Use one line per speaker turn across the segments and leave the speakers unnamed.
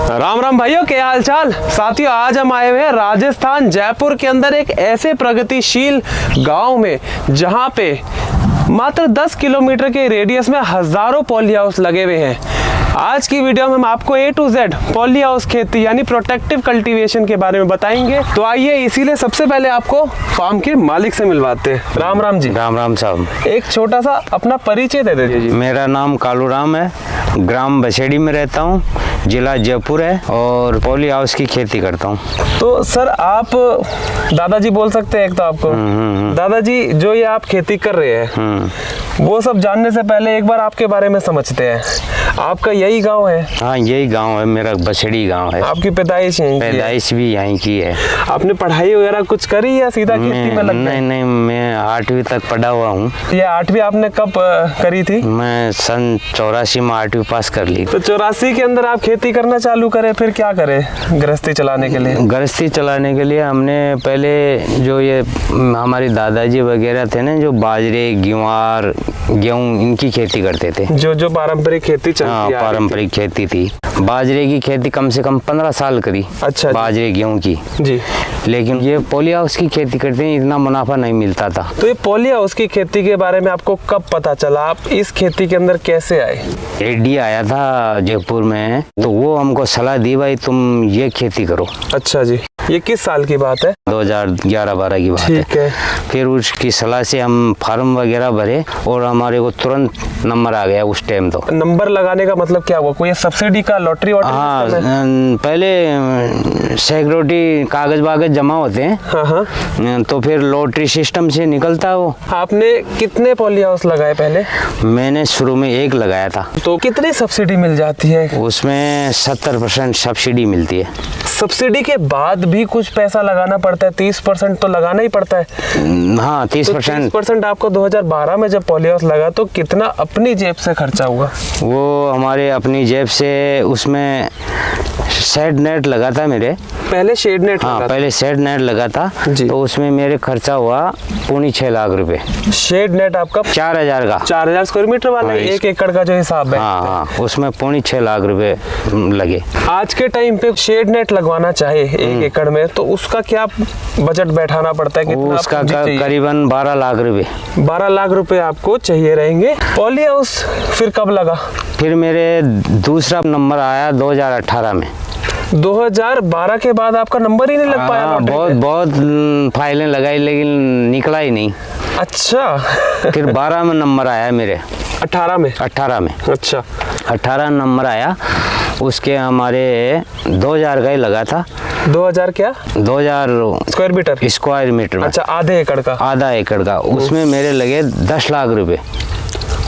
राम राम भाइयों, क्या हाल चाल। साथियों, आज हम आए हुए हैं राजस्थान जयपुर के अंदर एक ऐसे प्रगतिशील गांव में जहां पे मात्र 10 किलोमीटर के रेडियस में हजारों पॉली हाउस लगे हुए हैं। आज की वीडियो में हम आपको A to Z poly house खेती यानी प्रोटेक्टिव कल्टीवेशन के बारे में बताएंगे। तो आइए, इसीलिए सबसे पहले आपको फार्म के मालिक से मिलवाते हैं। राम राम जी।
राम राम साहब।
एक छोटा सा अपना परिचय दे दीजिए जी।
मेरा नाम कालू राम है, ग्राम बसेड़ी में रहता हूँ, जिला जयपुर है और पॉली हाउस की खेती करता हूँ।
तो सर, आप दादाजी बोल सकते हैं एक तो आपको। दादाजी, जो ये आप खेती कर रहे हैं वो सब जानने से पहले एक बार आपके बारे में समझते हैं। आपका यही गांव है?
हाँ, यही गांव है मेरा, बसेड़ी गांव है।
आपकी पैदाइश यहीं की है?
पैदाइश भी यहीं की है।
आपने पढ़ाई वगैरह कुछ करी या सीधा खेती में लग गए?
नहीं, मैं 8वीं तक पढ़ा हुआ हूँ।
ये 8वीं आपने कब करी थी?
मैं सन 84 में 8वीं पास कर ली।
तो 84 के अंदर आप खेती करना चालू करे, फिर क्या करे गृहस्थी चलाने के लिए?
गृहस्थी चलाने के लिए हमने पहले जो ये हमारे दादाजी वगैरह थे ना, जो बाजरे, ग्वार, गेहूँ, इनकी खेती करते थे। जो
पारंपरिक खेती चलती है।
पारंपरिक खेती थी। बाजरे की खेती कम से कम 15 साल करी।
अच्छा।
बाजरे, गेहूं की जी। लेकिन ये पॉली हाउस की खेती करते हैं, इतना मुनाफा नहीं मिलता था।
तो ये पॉली हाउस की खेती के बारे में आपको कब पता चला? आप इस खेती के अंदर कैसे आए?
एडी आया था जयपुर में, तो वो हमको सलाह दी, भाई तुम ये खेती करो।
अच्छा जी। ये किस साल की बात है?
2011-12 की बात है।
ठीक है।
फिर उसकी सलाह से हम फार्म वगैरह भरे और हमारे को तुरंत नंबर आ गया उस टाइम। तो नंबर
लगाने का मतलब क्या हुआ? कोई सब्सिडी का लॉटरी?
हाँ, पहले सिक्योरिटी कागज वागज जमा होते हैं।
हाँ।
तो फिर लॉटरी सिस्टम से निकलता है वो।
आपने कितने पॉली हाउस लगाए पहले?
मैंने शुरू में एक लगाया था।
तो कितनी सब्सिडी मिल जाती है उसमें?
70% सब्सिडी मिलती है।
सब्सिडी के बाद भी कुछ पैसा लगाना पड़ता है? 30% तो लगाना ही पड़ता है।
हाँ, 30%।
30% आपको 2012 में जब पॉली हाउस लगा तो कितना अपनी जेब से खर्चा हुआ?
वो हमारे अपनी जेब से, उसमें शेड नेट लगा था मेरे।
पहले शेड नेट?
हाँ, पहले शेड नेट लगा था तो उसमें मेरे खर्चा हुआ 6.5 लाख रुपए।
शेड नेट आपका
4000 का? 4000
स्क्वायर मीटर वाला? 1 एकड़ का जो हिसाब है।
हाँ, उसमें 6.5 लाख रुपए लगे।
आज के टाइम पे शेड नेट लगवाना चाहे 1 एकड़ में तो उसका क्या बजट बैठाना पड़ता है? कितना?
उसका करीबन 12 लाख रुपए।
12 लाख रुपए आपको चाहिए रहेंगे। पॉली हाउस फिर कब लगा?
फिर मेरे दूसरा नंबर आया 2018 में।
2012 के बाद आपका नंबर ही नहीं लग पाया?
बहुत फाइलें लगाई लेकिन निकला ही नहीं।
अच्छा।
फिर 12 में नंबर आया मेरे।
18 में?
18 में।
अच्छा।
18 नंबर आया। उसके हमारे 2000 का ही लगा था।
2000 क्या?
2000
स्क्वायर मीटर?
स्क्वायर मीटर में।
अच्छा, आधे एकड़ का?
आधा एकड़ का। उसमें मेरे लगे 10 लाख रुपए।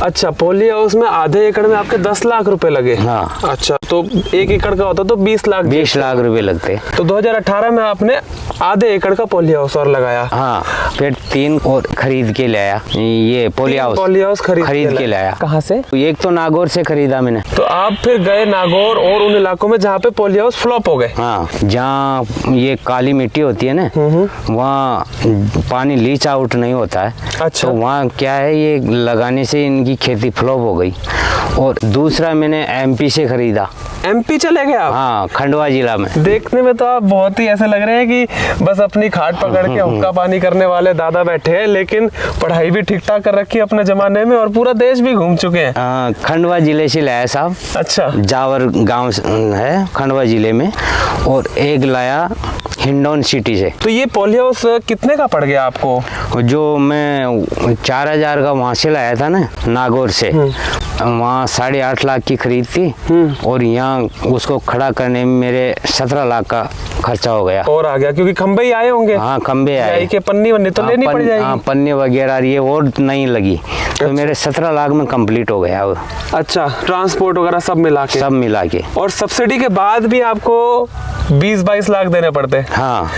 अच्छा, पॉली हाउस में आधे एकड़ में आपके 10 लाख रुपए लगे?
हाँ।
अच्छा, तो 1 एकड़ का होता तो 20 लाख?
20 लाख रुपए लगते।
तो 2018 में आपने आधे एकड़ का पॉली हाउस और लगाया?
हाँ। फिर 3 और खरीद के लाया, ये पॉली हाउस खरीद के लाया।
कहाँ से?
एक तो नागौर से खरीदा मैंने।
तो आप फिर गए नागौर और उन इलाकों में जहाँ पे पॉली हाउस फ्लॉप हो गए?
हाँ, जहाँ ये काली मिट्टी होती है ना, वहाँ पानी लीच आउट नहीं होता है।
अच्छा।
तो वहाँ क्या है, ये लगाने से इनकी खेती फ्लॉप हो गई। और दूसरा मैंने MP से खरीदा।
MP चले गए आप?
हाँ, खंडवा जिला में।
देखने में तो आप बहुत ही ऐसे लग रहे हैं कि बस अपनी खाट पकड़ के हुक्का पानी करने वाले दादा बैठे हैं, लेकिन पढ़ाई भी ठीक ठाक कर रखी है अपने जमाने में और पूरा देश भी घूम चुके हैं।
हाँ, खंडवा जिले से लाया साहब।
अच्छा।
जावर गांव है खंडवा जिले में, और एक लाया हिंडौन सिटी से।
तो ये पॉली हाउस कितने का पड़ गया आपको?
जो मैं 4000 का वहाँ से लाया था ना, नागौर से, वहाँ 8.5 लाख की खरीद थी और यहाँ उसको खड़ा करने में मेरे 17 लाख का खर्चा हो गया।
और आ गया क्योंकि खंबे ही आए होंगे?
हाँ, खंबे आए
के पन्नी वन्नी तो लेनी पड़ जाएगी।
हाँ, पन्नी वगैरह ये और नहीं लगी। तो अच्छा। मेरे 17 लाख में कंप्लीट हो गया।
अच्छा, ट्रांसपोर्ट वगैरह सब मिला के? और सब्सिडी के बाद भी आपको 20-22 लाख देने पड़ते?
हाँ।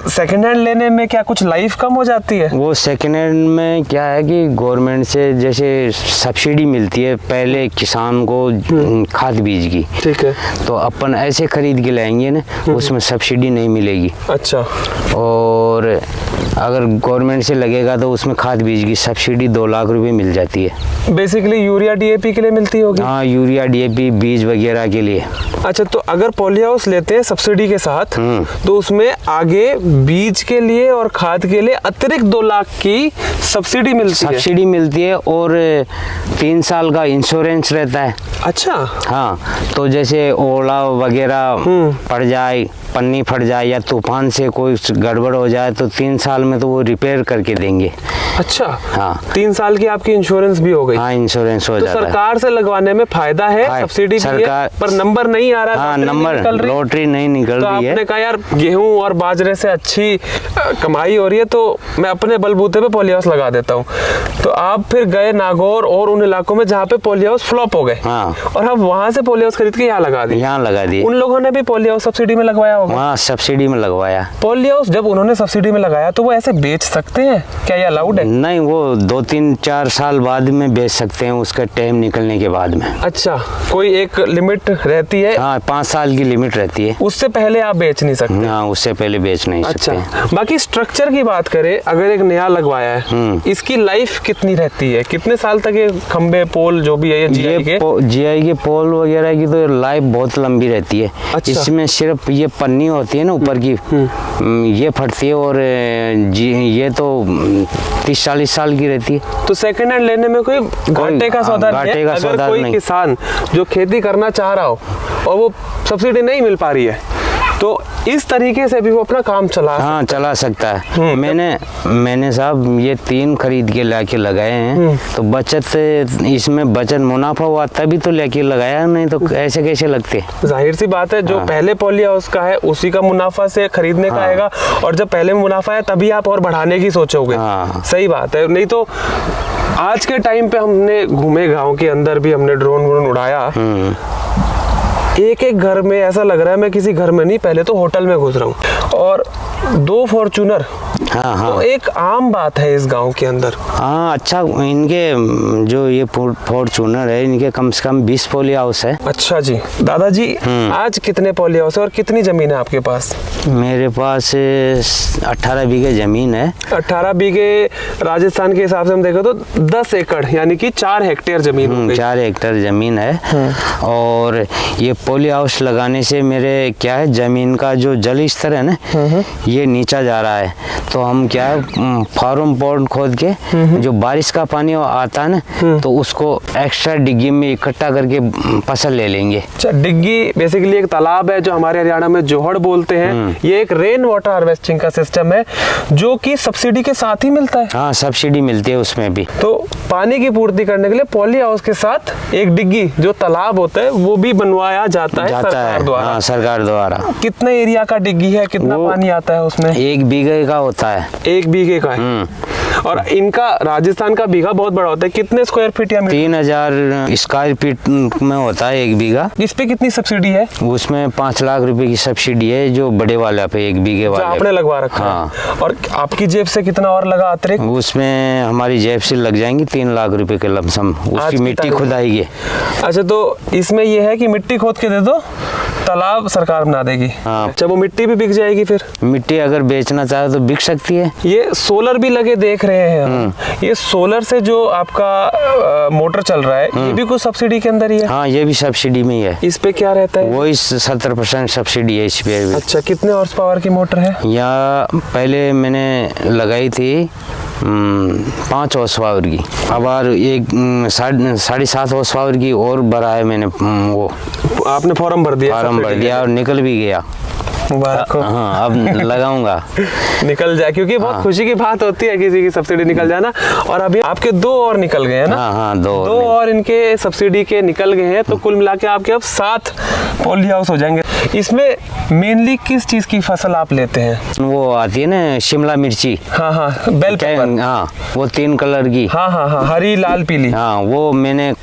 सेकंड हैंड लेने में क्या कुछ लाइफ कम हो जाती है?
वो सेकंड हैंड में क्या है कि गवर्नमेंट से जैसे सब्सिडी मिलती है पहले किसान को खाद बीज की।
ठीक है।
तो अपन ऐसे खरीद के लाएंगे ना, उसमें सब्सिडी नहीं मिलेगी।
अच्छा।
और अगर गवर्नमेंट से लगेगा तो उसमें खाद बीज की सब्सिडी 2 लाख रुपए मिल जाती है।
बेसिकली यूरिया डीएपी के लिए मिलती होगी।
हाँ, यूरिया डीएपी बीज वगैरह के लिए।
अच्छा, तो अगर पॉली हाउस लेते हैं सब्सिडी के साथ तो उसमें आगे बीज के लिए और खाद के लिए अतिरिक्त 2 लाख की सब्सिडी मिलती
है और 3 साल का इंश्योरेंस रहता है।
अच्छा।
हाँ, तो जैसे ओला वगैरह पड़ जाए, पन्नी फट जाए या तूफान से कोई गड़बड़ हो जाए तो 3 साल में तो वो रिपेयर करके देंगे।
अच्छा।
हाँ,
3 साल की आपकी इंश्योरेंस भी हो गई।
हाँ, इंश्योरेंस हो जाता है।
सरकार से लगवाने में फायदा है, सब्सिडी भी है, पर नंबर नहीं आ रहा।
हाँ, नंबर लॉटरी नहीं निकल रही है।
आपने कहा यार गेहूं और बाजरे से अच्छी कमाई हो रही है तो मैं अपने बलबूते पे पॉली हाउस लगा देता हूँ। तो आप फिर गए नागौर और उन इलाकों में जहाँ पे पॉली हाउस फ्लॉप हो गए।
हाँ,
और अब वहाँ से पॉली हाउस खरीद के यहाँ लगा दिए। उन लोगों ने भी पॉली हाउस सब्सिडी में लगवाया होगा।
हाँ, सब्सिडी में लगवाया।
पॉली हाउस जब उन्होंने सब्सिडी में लगाया तो वो ऐसे बेच सकते हैं क्या, ये अलाउड है?
नहीं, वो 2-3-4 साल बाद में बेच सकते हैं, उसका टाइम निकलने के बाद में।
अच्छा, कोई एक लिमिट रहती है?
हाँ, 5 साल की लिमिट रहती है।
उससे पहले आप बेच नहीं सकते?
हाँ, उससे पहले बेच नहीं सकते।
अच्छा, बाकी स्ट्रक्चर की बात करें, अगर एक नया लगवाया है इसकी लाइफ कितनी रहती है, कितने साल तक ये खंबे पोल जो भी है ये जीआई
के पोल वगैरह की तो लाइफ बहुत लंबी रहती है।
अच्छा।
इसमें सिर्फ ये पन्नी होती है ना ऊपर की, ये फटती है और ये तो 30-40 साल की रहती है।
तो सेकंड हैंड लेने में कोई घाटे का सौदा नहीं है। अगर कोई किसान जो खेती करना चाह रहा हो और वो सब्सिडी नहीं मिल पा रही है तो इस तरीके से भी वो अपना काम
चला सकता है। मैंने साहब ये 3 खरीद के लाके लगाए हैं, तो बचत इसमें बचत मुनाफा हुआ तभी तो लेके लगाया, नहीं तो ऐसे कैसे लगते।
जाहिर सी बात है, जो पहले पॉली हाउस का है उसी का मुनाफा से खरीदने का आएगा, और जब पहले मुनाफा है तभी आप और बढ़ाने की सोचोगे। सही बात है। नहीं तो आज के टाइम पे हमने घूमे गाँव के अंदर भी, हमने ड्रोन उड़ाया, एक एक घर में ऐसा लग रहा है मैं किसी घर में नहीं, पहले तो होटल में घुस रहा हूँ। और 2 फॉर्च्यूनर, तो एक आम बात है इस गांव के अंदर।
हाँ, अच्छा, इनके जो ये फॉर्च्यूनर है इनके कम से कम 20 पॉली हाउस है।
अच्छा जी। दादाजी, आज कितने पॉली हाउस है और कितनी जमीन है आपके पास?
मेरे पास 18 बीघे जमीन है।
18 बीघे राजस्थान के हिसाब से हम देखें तो 10 एकड़ यानी कि 4 हेक्टेयर जमीन हो गई।
4 हेक्टेयर जमीन है। और ये पॉली हाउस लगाने से मेरे क्या है, जमीन का जो जल स्तर है ना ये नीचा जा रहा है, तो हम क्या है फार्म पॉन्ड खोद के जो बारिश का पानी आता है ना तो उसको एक्स्ट्रा डिग्गी में इकट्ठा करके फसल ले लेंगे।
अच्छा, डिग्गी बेसिकली एक तालाब है जो हमारे हरियाणा में जोहड़ बोलते हैं। ये एक रेन वाटर हार्वेस्टिंग का सिस्टम है जो कि सब्सिडी के साथ ही मिलता है।
हाँ, सब्सिडी मिलती है उसमें भी।
तो पानी की पूर्ति करने के लिए पॉली हाउस के साथ एक डिग्गी जो तालाब होता है वो भी बनवाया जाता है सरकार द्वारा।
हाँ, सरकार द्वारा।
कितने एरिया का डिग्गी है, कितना पानी आता है उसमें?
1 बीघे का होता है।
1 बीघे का है। और इनका राजस्थान का बीघा बहुत बड़ा होता है। कितने स्क्वायर फीट या
3000 स्क्वायर फीट में होता है 1 बीघा।
इस पे कितनी सब्सिडी है?
उसमें 5 लाख रुपए की सब्सिडी है जो बड़े वाला पे 1 बीघे वाले
आपने लगवा रखा है।
हाँ।
और आपकी जेब से कितना और लगा अतिरिक्त?
उसमें हमारी जेब से लग जाएंगी 3 लाख रुपए के लमसम। उसकी मिट्टी खुदाएगी।
अच्छा, तो इसमें यह है कि मिट्टी खोद के दे दो, तालाब सरकार बना देगी।
हाँ।
अच्छा, वो मिट्टी भी बिक जाएगी फिर?
मिट्टी अगर बेचना चाहे तो बिक सकती है।
ये सोलर भी लगे देख रहे हैं। ये सोलर से जो आपका मोटर चल रहा है ये भी कुछ सब्सिडी के अंदर ही है?
हाँ, ये भी सब्सिडी में ही है।
इस पे क्या रहता है?
वो 70% सब्सिडी है इस पे भी।
अच्छा, कितने हॉर्स पावर की मोटर है?
यहाँ पहले मैंने लगाई थी 5 हॉर्स पावर की, अब और एक 7.5 हॉर्स पावर की और भरा है मैंने। वो
आपने फॉर्म भर दिया?
फॉर्म भर दिया और निकल भी गया।
मुबारक हो।
हाँ, अब लगाऊंगा।
निकल जाए, क्योंकि बहुत खुशी की बात होती है किसी की सब्सिडी निकल जाना। और अभी आपके 2 और निकल गए हैं ना?
हाँ, 2
और इनके सब्सिडी के निकल गए हैं, तो कुल मिला के आपके अब 7 पॉली हाउस हो जाएंगे। इसमें मेनली किस चीज की फसल आप लेते हैं?
वो आती है ना शिमला मिर्ची।
हाँ, बेल पेपर।
हाँ, वो 3 कलर की।
हाँ, हरी, लाल, पीली।
हाँ, वो मैंने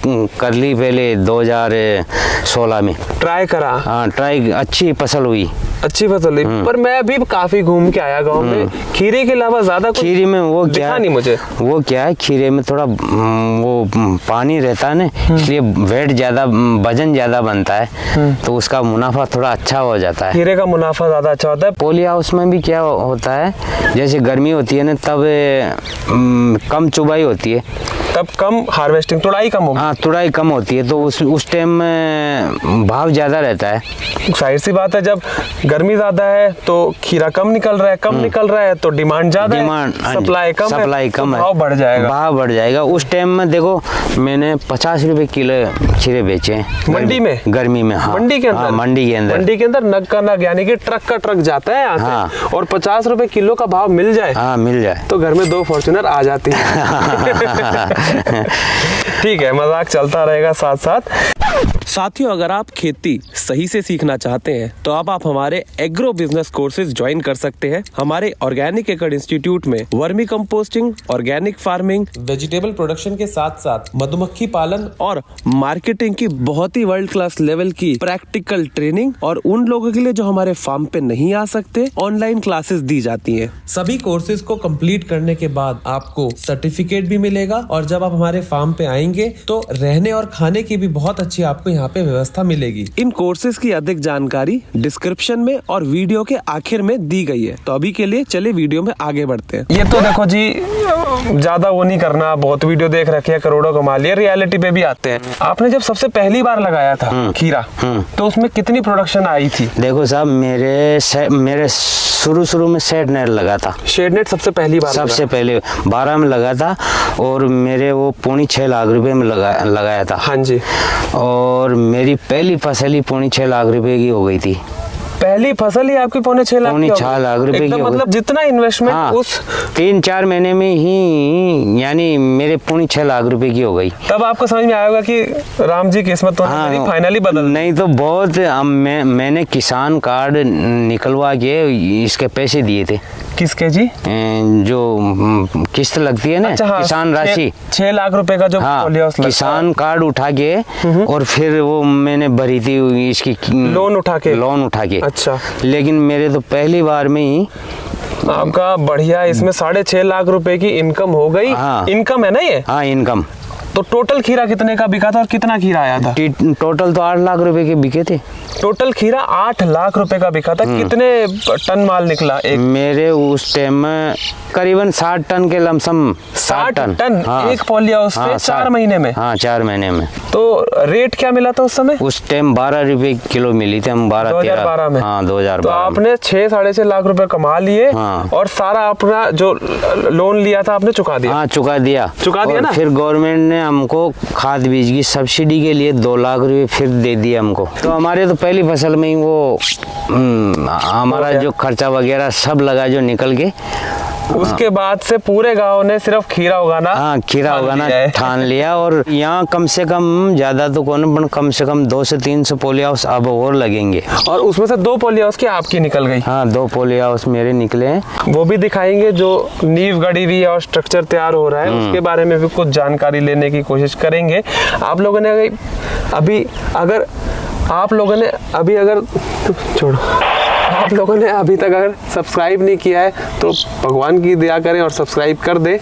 कर ली पहले 2016 में।
ट्राई करा?
हाँ, ट्राई, अच्छी फसल हुई।
अच्छी फसल हुई। पर मैं अभी काफी घूम के आया गांव में, खीरे के अलावा ज्यादा कुछ
खीरे में वो क्या
दिखा नहीं मुझे।
वो क्या है, खीरे में थोड़ा वो पानी रहता है ना, इसलिए वेट ज्यादा, वजन ज्यादा बनता है, तो उसका मुनाफा थोड़ा अच्छा हो जाता है।
खीरे का मुनाफा ज्यादा अच्छा होता है।
पोली हाउस में भी क्या होता है, जैसे गर्मी होती है ना, तब कम चुबाई होती है,
तब कम हार्वेस्टिंग, तुड़ाई कम होगी।
हाँ, तुड़ाई कम होती है, तो उस टाइम में भाव ज्यादा रहता है।
जाहिर सी बात है, जब गर्मी ज्यादा है तो खीरा कम निकल रहा है, कम निकल रहा है तो डिमांड ज्यादा है, सप्लाई कम है, भाव बढ़ जाएगा।
भाव बढ़ जाएगा। उस टाइम में देखो मैंने 50 रुपए किलो खीरे बेचे हैं
मंडी में,
गर्मी में। हाँ,
मंडी के अंदर,
हाँ, मंडी के अंदर
नग का नग, यानी कि ट्रक का ट्रक जाता है यहाँ से।
हाँ।
और 50 रुपए किलो का भाव मिल जाए,
हाँ मिल जाए,
तो घर में 2 फॉर्च्यूनर आ जाती है। ठीक है, मजाक चलता रहेगा साथ साथ। साथियों, अगर आप खेती सही से सीखना चाहते हैं तो आप हमारे एग्रो बिजनेस कोर्सेज ज्वाइन कर सकते हैं। हमारे ऑर्गेनिक एकड़ इंस्टीट्यूट में vermi composting, organic farming, vegetable production के साथ साथ मधुमक्खी पालन और मार्केटिंग की बहुत ही वर्ल्ड क्लास लेवल की प्रैक्टिकल ट्रेनिंग, और उन लोगों के लिए जो हमारे फार्म पे नहीं आ सकते, ऑनलाइन क्लासेस दी जाती हैं। सभी कोर्सेज को कंप्लीट करने के बाद आपको सर्टिफिकेट भी मिलेगा, और जब आप हमारे फार्म पे आएंगे तो रहने और खाने की भी बहुत अच्छी आपको यहाँ पे व्यवस्था मिलेगी। इन कोर्सेज की अधिक जानकारी डिस्क्रिप्शन में और वीडियो के आखिर में दी गई है। तो अभी के लिए चले वीडियो में आगे बढ़ते हैं। ये तो देखो जी, ज्यादा वो नहीं करना, बहुत वीडियो देख रखे हैं, करोड़ों कमा लिए, रियलिटी पे भी आते हैं। आपने जब सबसे पहली बार लगाया था खीरा, तो उसमें कितनी प्रोडक्शन आई थी?
देखो साहब, मेरे शुरू में शेड नेट लगा था।
शेड नेट सबसे पहली बार?
सबसे पहले 12 में लगा था, और मेरे वो 6.5 लाख रुपए में लगाया था।
हाँ जी।
और मेरी पहली फसल ही 6.5 लाख रुपए की हो गई थी।
पहली फसल ही आपकी 6.5 लाख?
6.5 लाख रुपए की।
मतलब जितना इन्वेस्टमेंट, हाँ, उस
3-4 महीने में ही, यानी मेरे 6.5 लाख रुपए की हो गई।
तब आपको समझ में आएगा कि राम जी किस्मत तो फाइनली बदल।
नहीं तो बहुत, मैंने किसान कार्ड निकलवा के इसके पैसे दिए थे।
किसके जी?
जो किस्त लगती है ना, अच्छा, हाँ, किसान राशि
6 लाख रुपए का जो,
हाँ, किसान कार्ड उठा के, और फिर वो मैंने भरी थी इसकी लोन उठा के।
अच्छा।
लेकिन मेरे तो पहली बार में ही
आपका बढ़िया, इसमें 6.5 लाख रुपए की इनकम हो गई। हाँ। इनकम है ना ये?
हाँ, इनकम।
तो टोटल खीरा कितने का बिका था और कितना खीरा आया था?
टोटल तो 8 लाख रुपए के बिके थे।
टोटल खीरा 8 लाख रुपए का बिका था। कितने टन माल निकला एक?
मेरे उस टाइम में करीबन 60 टन के लमसम।
60 टन? हाँ, एक पॉली हाउस से 4 महीने में?
हाँ, 4 महीने में।
तो रेट क्या मिला था उस समय?
उस टाइम 12 रुपए किलो मिली थी। हम 2012 में। हाँ, 2012।
तो आपने 6-6.5 लाख रुपए कमा लिए। हाँ। और सारा अपना जो लोन लिया था आपने चुका दिया?
हाँ, चुका दिया ना। फिर गवर्नमेंट ने हमको खाद बीज की सब्सिडी के लिए 2 लाख रुपए फिर दे दिए हमको। तो हमारे तो पहली फसल में ही वो हमारा जो खर्चा वगैरह सब लगा, जो निकल के।
उसके बाद से पूरे गांव ने सिर्फ खीरा उगाना,
हाँ, खीरा उगाना ठान लिया। और यहाँ कम से कम, ज्यादा तो कौन, कम से कम 200 से 300 पोली हाउस अब और लगेंगे।
और उसमें से 2 पोली हाउस की आपकी निकल गई?
हाँ, 2 पोली हाउस मेरे निकले हैं।
वो भी दिखाएंगे, जो नींव गड़ी हुई है और स्ट्रक्चर तैयार हो रहा है, उसके बारे में भी कुछ जानकारी लेने की कोशिश करेंगे। आप लोगों ने अभी अगर आप लोगों ने अभी तक अगर सब्सक्राइब नहीं किया है तो भगवान की दया करें और सब्सक्राइब कर दे।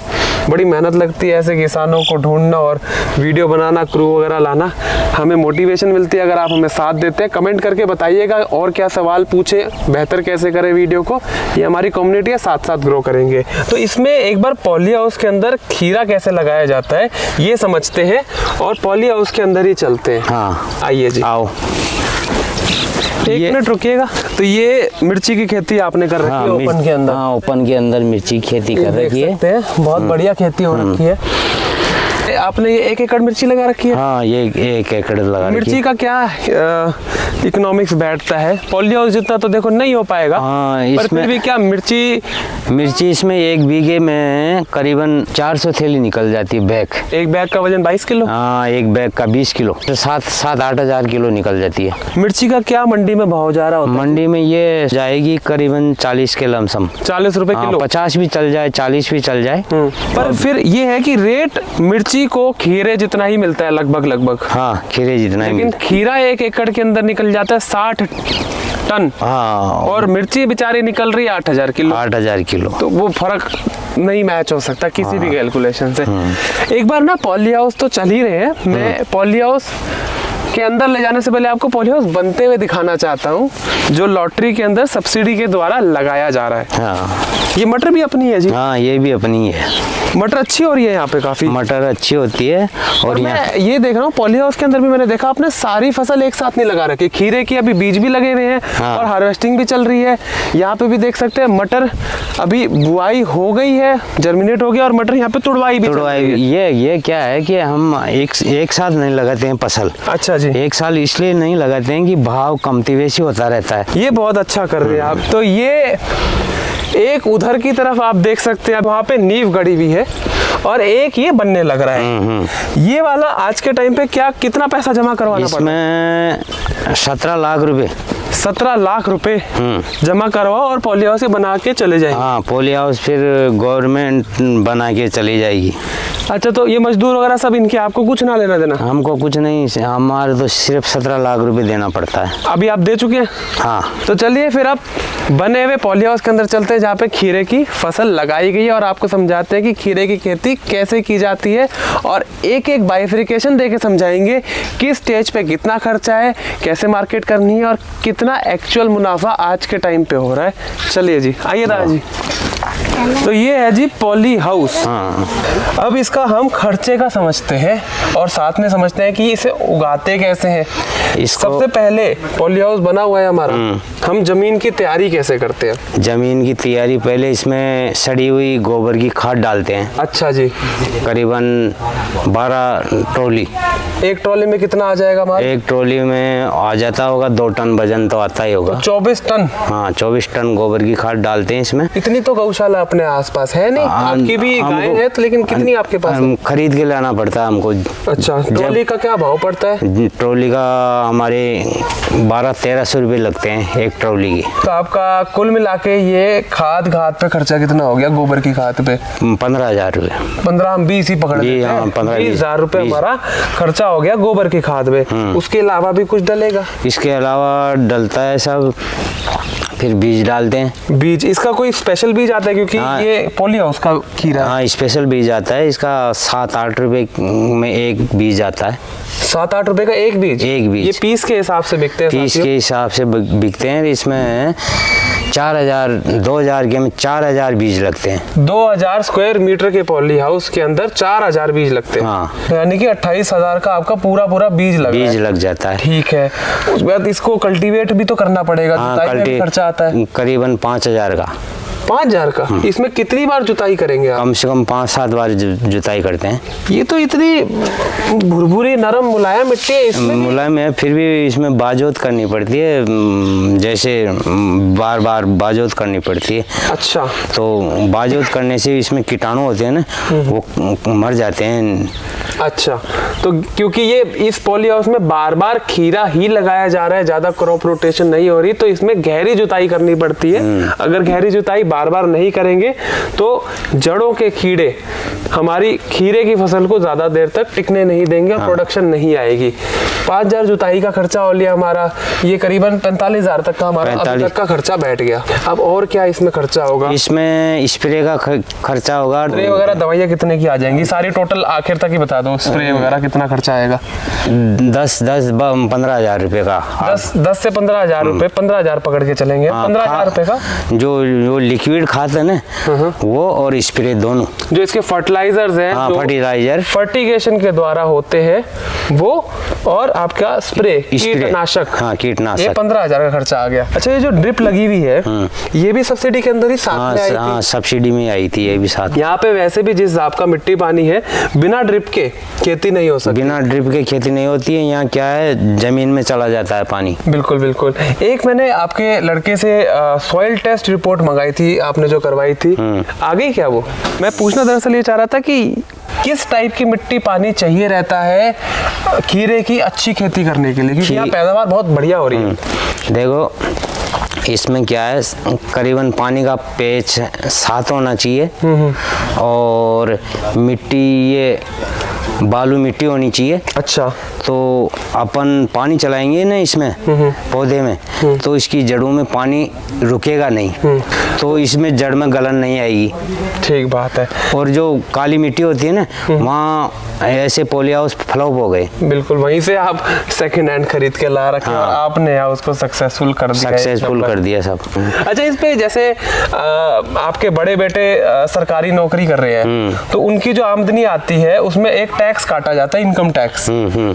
बड़ी मेहनत लगती है ऐसे किसानों को ढूंढना और वीडियो बनाना, क्रू वगैरह लाना। हमें मोटिवेशन मिलती है अगर आप हमें साथ देते हैं। कमेंट करके बताइएगा और क्या सवाल पूछे, बेहतर कैसे करें वीडियो को। ये हमारी कम्युनिटी है, साथ साथ ग्रो करेंगे। तो इसमें एक बार पॉली हाउस के अंदर खीरा कैसे लगाया जाता है ये समझते हैं, और पॉली हाउस के अंदर ही चलते हैं।
हाँ,
आइए जी,
आओ।
एक मिनट रुकिएगा। तो ये मिर्ची की खेती आपने कर रखी है ओपन के अंदर?
हाँ, ओपन के अंदर मिर्ची की खेती कर रखी है।
बहुत बढ़िया खेती हो रखी है। आपने ये 1 एकड़ मिर्ची लगा रखी है?
हाँ, ये 1 एकड़ लगा।
मिर्ची का क्या इकोनॉमिक्स बैठता है? पॉली हाउस जितना तो देखो नहीं हो पाएगा।
हाँ,
पर फिर भी क्या मिर्ची
इसमें 1 बीघे में करीबन 400 थैली निकल जाती है। बैग,
एक बैग का वजन 22 किलो?
हाँ, एक बैग का 20 किलो, तो 7-8 हजार किलो निकल जाती है।
मिर्ची का क्या मंडी में भाव जा रहा होता है?
मंडी में ये जाएगी करीबन 40 के लमसम।
40 रुपए किलो?
50 भी चल जाए, 40 भी चल जाए।
पर फिर ये है कि रेट मिर्ची को खीरे जितना ही मिलता है लगभग।
हाँ, खीरे जितना ही।
लेकिन खीरा 1 एकड़ के अंदर निकल जाता है 60 टन।
हाँ।
और मिर्ची बेचारी निकल रही है 8,000 किलो।
8,000 किलो।
तो वो फर्क नहीं मैच हो सकता किसी भी कैलकुलेशन से। एक बार ना पॉली हाउस तो चल ही रहे हैं, मैं पॉली हाउस के अंदर ले जाने से पहले आपको पॉली हाउस बनते हुए दिखाना चाहता हूँ, जो लॉटरी के अंदर सब्सिडी के द्वारा लगाया जा रहा है।
हाँ।
ये मटर भी अपनी है जी?
हाँ, ये भी अपनी है।
मटर अच्छी हो रही है यहाँ पे काफी।
मटर अच्छी होती है। और
मैं ये देख रहा हूँ पॉली हाउस के अंदर भी मैंने देखा आपने सारी फसल एक साथ नहीं लगा रखी। खीरे की अभी बीज भी लगे हुए हैं।
हाँ।
और हार्वेस्टिंग भी चल रही है। यहाँ पे भी देख सकते हैं मटर अभी बुआई हो गई है, जर्मिनेट हो गया, और मटर यहाँ पे तुड़वाई भी चल रही है।
ये क्या है कि हम एक साथ नहीं लगाते हैं फसल।
अच्छा जी।
एक साल इसलिए नहीं लगाते हैं कि भाव कमती बेशी होता रहता है।
ये बहुत अच्छा कर रहे हैं आप। तो ये एक उधर की तरफ आप देख सकते हैं, वहाँ पे नींव गड़ी हुई है और एक ये बनने लग रहा है। ये वाला आज के टाइम पे क्या कितना पैसा जमा करवाना पड़ता है?
इसमें 17 लाख रुपए।
17 लाख रुपए जमा करवाओ और पॉली हाउस बना के चले जाएंगे।
हाँ, पॉली हाउस फिर गवर्नमेंट बना के चली जाएगी।
अच्छा, तो ये मजदूर वगैरह सब इनके आपको कुछ ना लेना देना?
हमको कुछ नहीं, हमारे तो सिर्फ 17 लाख रुपए देना पड़ता है।
अभी आप दे चुके हैं?
हाँ।
तो चलिए फिर आप बने हुए पॉली हाउस के अंदर चलते हैं, जहाँ पे खीरे की फसल लगाई गई है, और आपको समझाते हैं कि खीरे की खेती कैसे की जाती है, और एक एक बाइफिकेशन देके समझाएंगे किस स्टेज पे कितना खर्चा है, कैसे मार्केट करनी है, और कितना एक्चुअल मुनाफा आज के टाइम पे हो रहा है। चलिए जी, आइए दादा जी। तो ये है जी पॉली हाउस।
हाँ।
अब इसका हम खर्चे का समझते हैं और साथ में समझते हैं कि इसे उगाते कैसे हैं। सबसे पहले पॉली हाउस बना हुआ है हमारा, हम जमीन की तैयारी कैसे करते हैं?
जमीन की तैयारी पहले इसमें सड़ी हुई गोबर की खाद डालते हैं।
अच्छा जी।
करीबन 12 ट्रॉली।
एक ट्रॉली में कितना आ जाएगा हमारा?
एक ट्रॉली में आ जाता होगा 2 टन वजन तो आता ही होगा।
24 टन।
हाँ, 24 टन गोबर की खाद डालते हैं इसमें।
इतनी तो गौशाला अपने आसपास है नहीं? आपकी भी गाय है तो, लेकिन कितनी आपके पास है?
खरीद के लाना पड़ता है हमको।
अच्छा, ट्रॉली का क्या भाव पड़ता है?
ट्रॉली का हमारे 1200-1300 रुपये लगते हैं एक ट्रॉली की।
तो आपका कुल मिला के ये खाद पे खर्चा कितना हो गया गोबर की खाद पे?
15,000 रुपये।
15 हम 20 ही पकड़ लेते हैं।
हाँ,
20,000 रुपये हमारा खर्चा हो गया गोबर की खाद पे। उसके अलावा भी कुछ डलेगा?
इसके अलावा डलता है सब, फिर बीज डालते हैं।
बीज, इसका कोई स्पेशल बीज आता है क्योंकि
हाँ,
ये पॉली हाउस का खीरा है?
हाँ, स्पेशल बीज आता है इसका। 7-8 रुपए में एक बीज आता है।
7-8 रुपए का एक बीज?
एक बीज।
ये पीस के हिसाब से बिकते हैं?
पीस के हिसाब से बिकते हैं। इसमें 2,000 के में 4,000 बीज लगते हैं।
2,000 स्क्वायर मीटर के पॉली हाउस के अंदर 4,000 बीज लगते हैं।
हाँ।
यानी कि 28,000 का आपका पूरा बीज
लग जाता है।
ठीक है। उसके बाद इसको कल्टीवेट भी तो करना पड़ेगा।
हाँ,
खर्चा आता है
करीबन 5,000 का।
5,000 का? इसमें कितनी बार जुताई करेंगे आप?
कम से कम 5-7 बार जुताई करते हैं।
ये तो इतनी भुरभुरी नरम मुलायम मिट्टी है, इसमें
मुलायम है, फिर भी इसमें बाजोत करनी पड़ती है। जैसे बार बार बाजोत करनी पड़ती है।
अच्छा।
तो बाजोत करने से इसमें कीटाणु होते हैं ना, वो मर जाते हैं।
अच्छा, तो क्योंकि ये इस पॉली हाउस में बार बार खीरा ही लगाया जा रहा है, ज्यादा क्रॉप रोटेशन नहीं हो रही, तो इसमें गहरी जुताई करनी पड़ती है। अगर गहरी जुताई बार बार नहीं करेंगे तो जड़ों के कीड़े हमारी खीरे की फसल को ज्यादा देर तक टिकने नहीं देंगे और प्रोडक्शन नहीं आएगी। 5,000 जुताई का खर्चा हो लिया हमारा, ये करीबन 45,000 तक का हमारा अभी तक का खर्चा बैठ गया। अब और क्या इसमें खर्चा होगा?
इसमें स्प्रे का खर्चा होगा।
स्प्रे वगैरह दवाइयाँ कितने की आ जाएंगी सारी टोटल? आखिर तक ही बता दो, स्प्रे वगैरह कितना खर्चा आएगा?
10-15,000 रुपए का।
10 से 15,000 रुपए। 15,000 पकड़ के चलेंगे। 15,000 रुपए का
जो लिक्विड खाद है ना, वो और स्प्रे दोनों, जो
इसके फर्टिलाइजर्स हैं,
फर्टिलाइजर
फर्टिगेशन के द्वारा होते हैं वो, और आपका स्प्रे कीटनाशक।
हाँ, कीटनाशक।
ये 15,000 का खर्चा आ गया। अच्छा, ये जो ड्रिप लगी हुई है ये भी सब्सिडी के अंदर ही साथ में आई थी?
हाँ, सब्सिडी में आई थी ये भी साथ।
यहाँ पे वैसे भी जिस हिसाब का मिट्टी पानी है, बिना ड्रिप के खेती नहीं हो सकती।
बिना ड्रिप के खेती नहीं होती है। यहाँ क्या है, जमीन में चला जाता है पानी।
बिल्कुल बिल्कुल। एक मैंने आपके लड़के से सॉइल टेस्ट रिपोर्ट मंगाई थी, आपने जो करवाई थी, आ गई क्या वो? मैं पूछना दरअसल ये चाह रहा था कि किस टाइप की मिट्टी पानी चाहिए रहता है खीरे की अच्छी खेती करने के लिए, क्योंकि यहाँ पैदावार बहुत बढ़िया हो रही है।
देखो, इसमें क्या है, करीबन पानी का pH 7 होना चाहिए, और मिट्टी ये बालू मिट्टी होनी चाहिए।
अच्छा।
तो अपन पानी चलाएंगे ना इसमें पौधे में, तो इसकी जड़ों में पानी रुकेगा नहीं, तो इसमें जड़ में गलन नहीं आएगी।
ठीक बात है।
और जो काली मिट्टी होती है ना, वहाँ ऐसे पॉली हाउस फ्लॉप हो गए।
बिल्कुल, वहीं से आप सेकंड हैंड खरीद के ला रखे और आपने उसको सक्सेसफुल कर दिया
सब।
अच्छा, इस पे जैसे आपके बड़े बेटे सरकारी नौकरी कर रहे हैं, तो उनकी जो आमदनी आती है उसमें एक टैक्स काटा जाता है, इनकम टैक्स।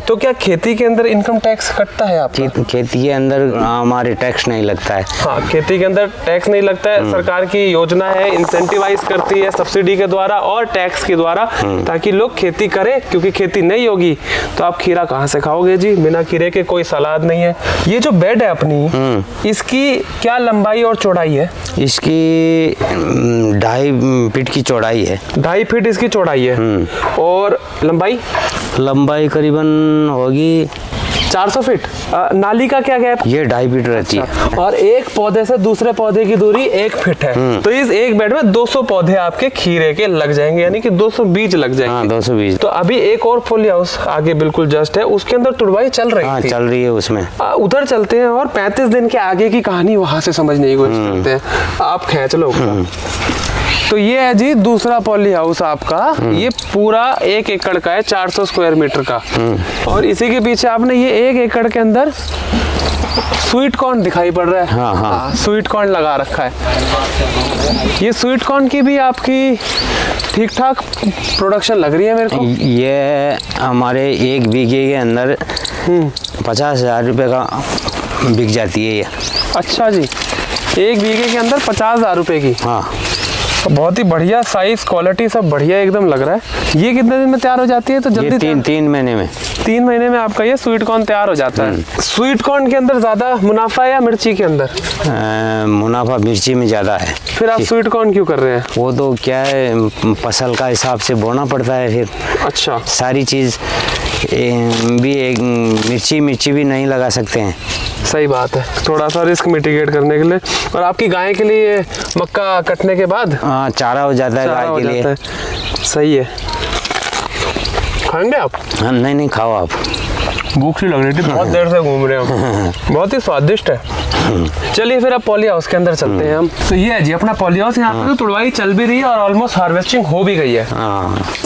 तो क्या खेती के अंदर इनकम टैक्स कटता है आपका?
खेती के अंदर हमारे टैक्स नहीं लगता है।
हाँ, खेती के अंदर टैक्स नहीं लगता है। सरकार की योजना है, इंसेंटिवाइज करती है सब्सिडी के द्वारा और टैक्स के द्वारा, ताकि लोग खेती करें, क्योंकि खेती नहीं होगी तो आप खीरा कहाँ से खाओगे जी? बिना खीरे के कोई सलाद नहीं है। ये जो बेड है अपनी, इसकी क्या लंबाई और चौड़ाई है?
इसकी 2.5 फीट की चौड़ाई है।
2.5 फीट इसकी चौड़ाई है। और लंबाई
करीबन होगी
400 फीट। नाली का क्या गैप?
ये 2.5 फीट रहती है।
और एक पौधे से दूसरे पौधे की दूरी 1 फीट है। तो इस एक बेड में 200 पौधे आपके खीरे के लग जाएंगे, यानी कि 200 बीज लग जाएंगे।
हाँ, 200 बीज।
तो अभी एक और फॉली हाउस आगे बिल्कुल जस्ट है, उसके अंदर तुड़वाई चल रही थी।
चल रही है उसमें।
उधर चलते हैं और 35 दिन के आगे की कहानी वहां से समझने की कोशिश करते हैं। आप खींच लो। तो ये है जी दूसरा पॉली हाउस आपका। ये पूरा 1 एकड़ का है, 400 स्क्वायर मीटर का। और इसी के पीछे आपने ये 1 एकड़ के अंदर स्वीट कॉर्न दिखाई पड़ रहा है। हाँ, स्वीट कॉर्न लगा रखा है। ये स्वीट कॉर्न की भी आपकी ठीक ठाक प्रोडक्शन लग रही है मेरे को।
ये हमारे 1 बीघे के अंदर 50,000 रुपये का बिक जाती है ये।
अच्छा जी, 1 बीघे के अंदर 50,000 रुपये की।
हाँ,
बहुत ही बढ़िया साइज, क्वालिटी सब बढ़िया एकदम लग रहा है। ये कितने दिन में तैयार हो जाती है? तो जल्दी
3 महीने में।
3 महीने में आपका ये स्वीट कॉर्न तैयार हो जाता है। स्वीट कॉर्न के अंदर ज्यादा मुनाफा है या मिर्ची के अंदर?
मुनाफा मिर्ची में ज्यादा है।
फिर आप स्वीट कॉर्न क्यों कर रहे हैं?
वो तो क्या है, फसल का हिसाब से बोना पड़ता है फिर।
अच्छा।
सारी चीज भी एक मिर्ची भी नहीं लगा सकते हैं।
सही बात है, थोड़ा सा रिस्क मिटिगेट करने के लिए। और आपकी गाय के लिए मक्का कटने के बाद
चारा हो जाता है गाय के लिए।
सही है। खाएंगे आप?
हाँ, नहीं खाओ आप।
भूख सी लग रही थी, बहुत देर से घूम रहे हैं। बहुत ही स्वादिष्ट है। चलिए फिर अब पॉली हाउस के अंदर चलते हैं हम। तो ये है जी अपना पॉली हाउस। यहाँ पे तो तुड़वाई चल भी रही है और ऑलमोस्ट हार्वेस्टिंग हो भी गई है।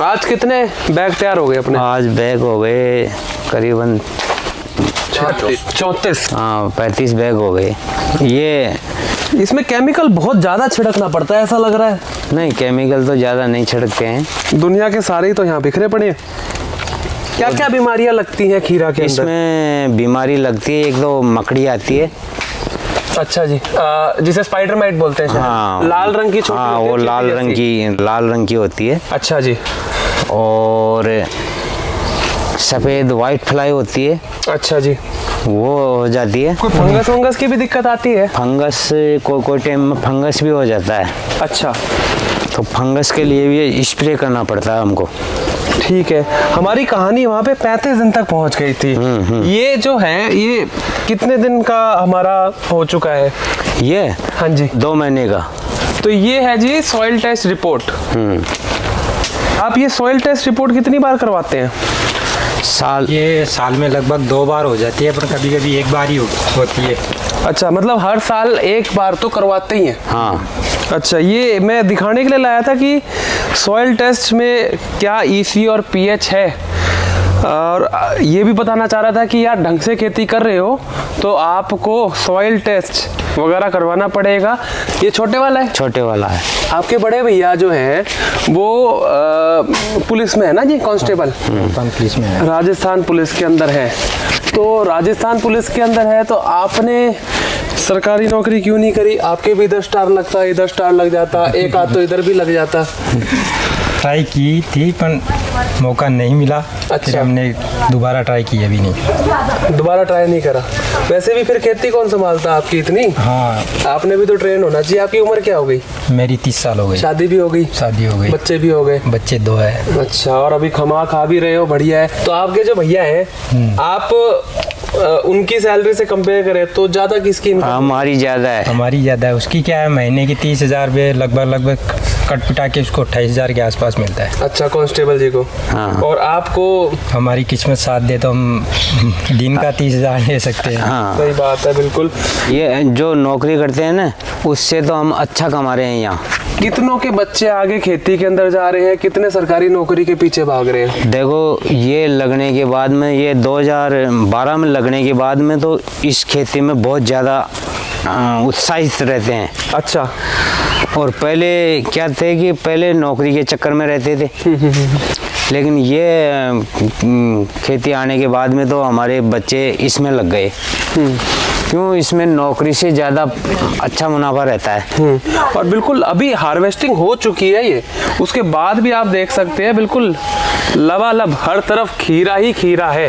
आज कितने बैग तैयार हो गए अपने?
आज बैग हो गए करीबन
34।
हाँ, 35 बैग हो गए। ये
इसमें केमिकल बहुत ज्यादा छिड़कना पड़ता है ऐसा लग रहा है। नहीं,
केमिकल तो ज्यादा नहीं छिड़कते हैं।
दुनिया के सारे ही तो यहाँ बिखरे पड़े हैं। क्या क्या बीमारियां लगती हैं खीरा के अंदर?
इसमें बीमारी लगती है, एक तो मकड़ी आती है।
अच्छा जी, जिसे स्पाइडर माइट बोलते हैं।
हाँ,
लाल रंग की छोटी।
हाँ, वो लाल रंग की होती है।
अच्छा जी।
और सफेद व्हाइट फ्लाई होती है।
अच्छा जी,
वो हो जाती है।
कोई फंगस की भी दिक्कत आती है?
फंगस कोई टाइम में फंगस भी हो जाता है।
अच्छा,
तो फंगस के लिए भी स्प्रे करना पड़ता है हमको।
ठीक है। हमारी कहानी वहाँ पे 35 दिन तक पहुँच गई थी। ये जो है ये कितने दिन का हमारा हो चुका है
ये?
हाँ जी,
2 महीने का।
तो ये है जी सॉइल टेस्ट रिपोर्ट। आप ये सॉइल टेस्ट रिपोर्ट कितनी बार करवाते हैं?
ये साल में लगभग 2 बार हो जाती है, पर कभी कभी 1 बार ही होती है।
अच्छा, मतलब हर साल 1 बार तो करवाते ही हैं।
हाँ।
अच्छा, ये मैं दिखाने के लिए लाया था कि सॉइल टेस्ट में क्या EC और pH है, और ये भी बताना चाह रहा था कि यार ढंग से खेती कर रहे हो तो आपको सॉइल टेस्ट वगैरह करवाना पड़ेगा। ये छोटे वाला है?
छोटे वाला है।
आपके बड़े भैया जो हैं वो पुलिस में है ना जी, कांस्टेबल?
पुलिस में है,
राजस्थान पुलिस के अंदर है। तो राजस्थान पुलिस के अंदर है तो आपने सरकारी नौकरी क्यों नहीं करी? आपके भी 10 स्टार लगता, इधर स्टार लग जाता, एक आध तो इधर भी लग जाता।
ट्राई की थी पर मौका नहीं मिला।
अच्छा।
फिर हमने दोबारा ट्राई की, अभी नहीं।
दोबारा ट्राई नहीं करा? वैसे भी फिर खेती कौन संभालता आपकी इतनी?
हाँ,
आपने भी तो ट्रेन होना चाहिए। आपकी उम्र क्या हो गई?
मेरी 30 साल हो गई।
शादी भी हो गई?
शादी हो गई।
बच्चे भी हो गए?
बच्चे 2 है।
अच्छा, और अभी खा भी रहे हो, बढ़िया है। तो आपके जो भैया हैं, आप उनकी सैलरी से कंपेयर करें तो ज्यादा किसकी इनकम?
हमारी ज़्यादा है।
हमारी ज़्यादा है। उसकी क्या है, महीने की 30,000 रुपये लगभग कट पिटा के उसको 28,000 के आसपास मिलता है।
अच्छा, कांस्टेबल जी को।
हाँ।
और आपको?
हमारी किस्मत साथ दे तो हम दिन का 30,000 ले सकते हैं।
हाँ,
सही बात है, बिल्कुल।
ये जो नौकरी करते हैं ना, उससे तो हम अच्छा कमा रहे हैं यहाँ।
कितनों के बच्चे आगे खेती के अंदर जा रहे हैं, कितने सरकारी नौकरी के पीछे भाग रहे हैं?
देखो, ये लगने के बाद में, ये 2012 में लगने के बाद में तो इस खेती में बहुत ज़्यादा उत्साहित रहते हैं।
अच्छा।
और पहले क्या थे कि पहले नौकरी के चक्कर में रहते थे, लेकिन ये खेती आने के बाद में तो हमारे बच्चे इसमें लग गए। क्यों? इसमें नौकरी से ज़्यादा अच्छा मुनाफा रहता है।
और बिल्कुल अभी हार्वेस्टिंग हो चुकी है ये, उसके बाद भी आप देख सकते हैं बिल्कुल लबालब हर तरफ खीरा ही खीरा है।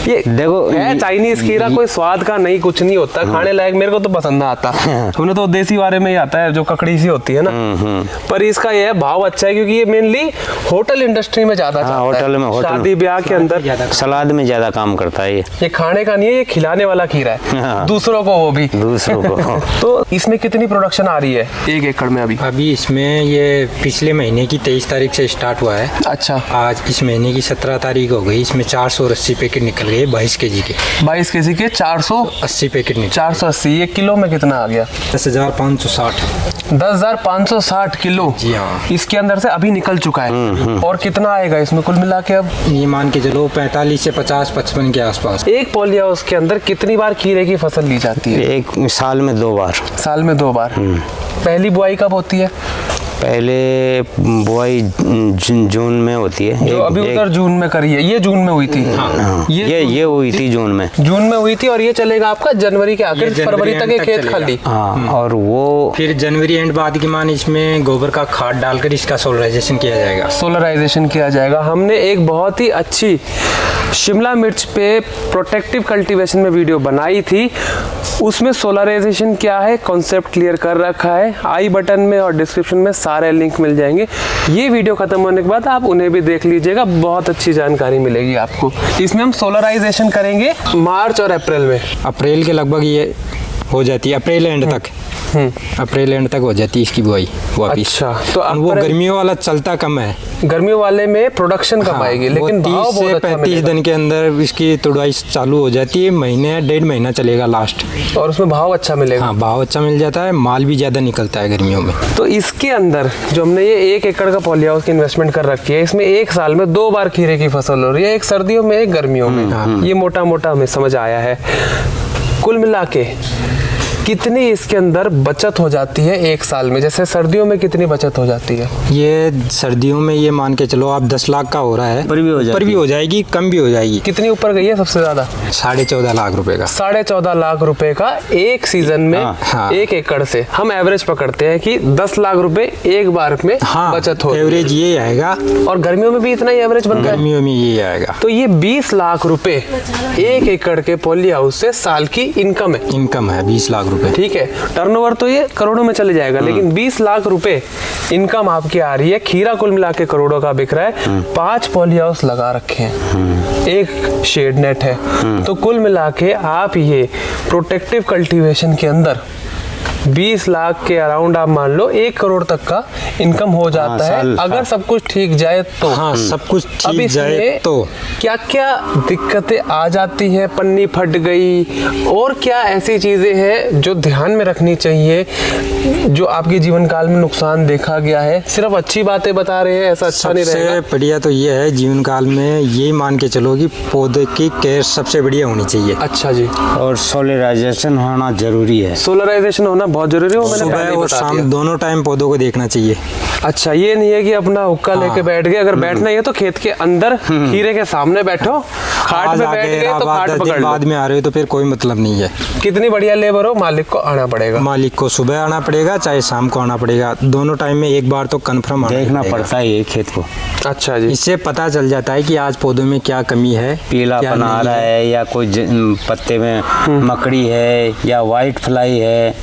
ये
देखो,
है चाइनीज खीरा, कोई स्वाद का नहीं, कुछ नहीं होता, खाने लायक मेरे को तो पसंद ना आता। हमने तो देसी वाले में ही आता है जो ककड़ी सी होती है ना। पर इसका ये भाव अच्छा है क्योंकि ये मेनली होटल इंडस्ट्री में ज्यादा चलता है।
होटल में,
शादी ब्याह के अंदर
सलाद में ज़्यादा काम करता है ये
खाने का नहीं है, ये खिलाने वाला खीरा है दूसरों को, वो भी
दूसरों को।
तो इसमें कितनी प्रोडक्शन आ रही है 1 एकड़ में अभी?
इसमें ये पिछले महीने की 23 तारीख से स्टार्ट हुआ है।
अच्छा।
आज इस महीने की 17 तारीख हो गई। इसमें 480 पैकेट निकल गए 22 केजी के।
22 केजी के 480
पैकेट निकले।
480, 1 किलो में कितना आ गया?
10,560।
10,560 किलो।
जी हाँ।
इसके अंदर से अभी निकल चुका है। और कितना आएगा इसमें कुल मिला के अब?
ये मान के चलो 45 से 50-55 के आसपास।
एक पॉली हाउस के अंदर कितनी बार खीरे की फसल ली जाती है?
एक साल में 2 बार।
साल में 2 बार। पहली बुआई कब होती है?
पहले बुआई जून में होती है।
जो अभी उधर जून में करी है, ये जून में हुई थी।
हाँ, ये हुई थी जून में
हुई थी। और ये चलेगा आपका जनवरी के आखिर, फरवरी तक ये खेत खाली।
हाँ, और वो
फिर जनवरी एंड बाद की मान इसमें गोबर का खाद डालकर इसका सोलराइजेशन किया जाएगा।
सोलराइजेशन किया जाएगा। हमने एक बहुत ही अच्छी शिमला मिर्च पे प्रोटेक्टिव कल्टीवेशन में वीडियो बनाई थी, उसमें सोलराइजेशन क्या है कॉन्सेप्ट क्लियर कर रखा है। आई बटन में और डिस्क्रिप्शन में सारे लिंक मिल जाएंगे। ये वीडियो खत्म होने के बाद आप उन्हें भी देख लीजिएगा, बहुत अच्छी जानकारी मिलेगी आपको। इसमें हम सोलराइजेशन करेंगे मार्च और अप्रैल में।
अप्रैल के लगभग ये हो जाती है, अप्रैल एंड तक। अप्रैल एंड तक हो जाती है इसकी बुआई वापिस।
अच्छा, तो
वो गर्मियों वाला चलता कम है।
गर्मियों वाले में प्रोडक्शन कम आएगी, लेकिन
30 से 35 दिन के अंदर इसकी तुड़ाई चालू हो जाती है। महीने 1.5 महीना चलेगा लास्ट।
और उसमें भाव अच्छा मिलेगा।
हाँ, भाव अच्छा मिल जाता है, माल भी ज्यादा निकलता है गर्मियों में।
तो इसके अंदर जो हमने ये 1 एकड़ का पॉली हाउस की इन्वेस्टमेंट कर रखी है, इसमें 1 साल में 2 बार खीरे की फसल हो रही है, एक सर्दियों में एक गर्मियों में। ये मोटा मोटा हमें समझ आया है। कुल मिला के कितनी इसके अंदर बचत हो जाती है 1 साल में? जैसे सर्दियों में कितनी बचत हो जाती है?
ये सर्दियों में ये मान के चलो आप 10 लाख का हो रहा है,
ऊपर भी हो जाएगी,
कम भी हो जाएगी।
कितनी ऊपर गई है सबसे ज्यादा?
14.5 लाख रुपए का।
14.5 लाख रुपए का एक सीजन में।
हाँ।
1 एकड़ से हम एवरेज पकड़ते हैं कि 10 लाख रुपए एक बार में बचत हो।
एवरेज ये आएगा।
और गर्मियों में भी इतना ही एवरेज बनता है?
गर्मियों में ये आएगा।
तो ये 20 लाख रुपए 1 एकड़ के पॉली हाउस से साल की इनकम है
20 लाख रुपए।
ठीक है, टर्नओवर तो ये करोड़ों में चले जाएगा, लेकिन 20 लाख रुपए इनकम आपकी आ रही है। खीरा कुल मिला के करोड़ों का बिक रहा है। 5 पॉली हाउस लगा रखे हैं, 1 शेड नेट है। तो कुल मिला के आप ये प्रोटेक्टिव कल्टीवेशन के अंदर 20 लाख के अराउंड आप मान लो 1 करोड़ तक का इनकम हो जाता है, अगर सब कुछ ठीक जाए तो।
हाँ, सब कुछ ठीक जाए तो।
क्या क्या दिक्कतें आ जाती हैं? पन्नी फट गई, और क्या ऐसी चीजें हैं जो ध्यान में रखनी चाहिए, जो आपके जीवन काल में नुकसान देखा गया है? सिर्फ अच्छी बातें बता रहे हैं, ऐसा अच्छा नहीं रहेगा।
सबसे बढ़िया तो ये है जीवन काल में, यही मान के चलो कि पौधे की केयर सबसे बढ़िया होनी चाहिए।
अच्छा जी।
और सोलराइजेशन होना जरूरी है।
सोलराइजेशन होना बहुत जरूरी है, वो मैंने
सुबह और शाम दोनों टाइम पौधों को देखना चाहिए।
अच्छा, ये नहीं है कि अपना हुक्का लेके बैठ गए, अगर बैठना ही है तो खेत के अंदर खीरे के सामने बैठो, खाट पे बैठ गए तो खाट पकड़ लो।
बाद में आ रहे हो तो फिर कोई मतलब नहीं है।
कितनी बढ़िया लेबर हो, मालिक को आना पड़ेगा।
मालिक को सुबह आना पड़ेगा चाहे शाम को आना पड़ेगा, दोनों टाइम में एक बार तो कंफर्म
देखना पड़ता है ये खेत को।
अच्छा जी।
इससे पता चल जाता है कि आज पौधों में क्या कमी है,
पीलापन आ रहा है या कोई पत्ते में मकड़ी है या व्हाइट फ्लाई है।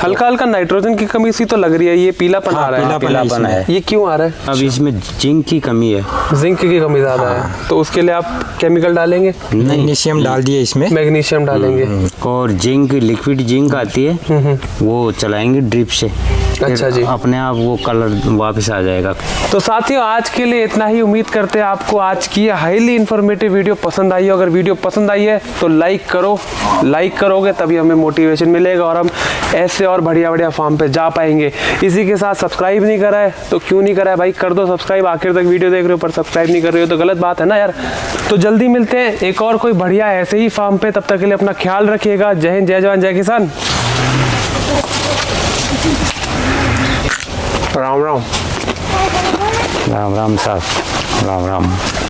हल्का हल्का नाइट्रोजन की कमी सी तो लग रही है, ये पीलापन आ रहा है।
पीलापन है।
ये क्यों आ रहा है?
अब इसमें जिंक की कमी है।
जिंक की कमी ज्यादा है, तो उसके लिए आप केमिकल डालेंगे?
मैग्नीशियम डाल दिए इसमें,
मैग्नीशियम डालेंगे।
और जिंक, लिक्विड जिंक आती है, वो चलाएंगे ड्रिप से।
अच्छा जी।
अपने आप वो कलर वापस आ जाएगा।
तो साथियों आज के लिए इतना ही। उम्मीद करते हैं आपको आज की हाईली इन्फॉर्मेटिव वीडियो पसंद आई हो। अगर वीडियो पसंद आई है तो लाइक करो, लाइक करोगे तभी हमें मोटिवेशन मिलेगा और हम ऐसे और बढ़िया बढ़िया फार्म पे जा पाएंगे। इसी के साथ सब्सक्राइब नहीं करा है तो क्यों नहीं करा है भाई, कर दो सब्सक्राइब। आखिर तक वीडियो देख रहे हो पर सब्सक्राइब नहीं कर रहे हो तो गलत बात है ना यार। तो जल्दी मिलते हैं एक और कोई बढ़िया ऐसे ही फार्म पे, तब तक के लिए अपना ख्याल रखिएगा। जय हिंद, जय जवान, जय किसान। राम राम।
राम राम साहब, राम राम।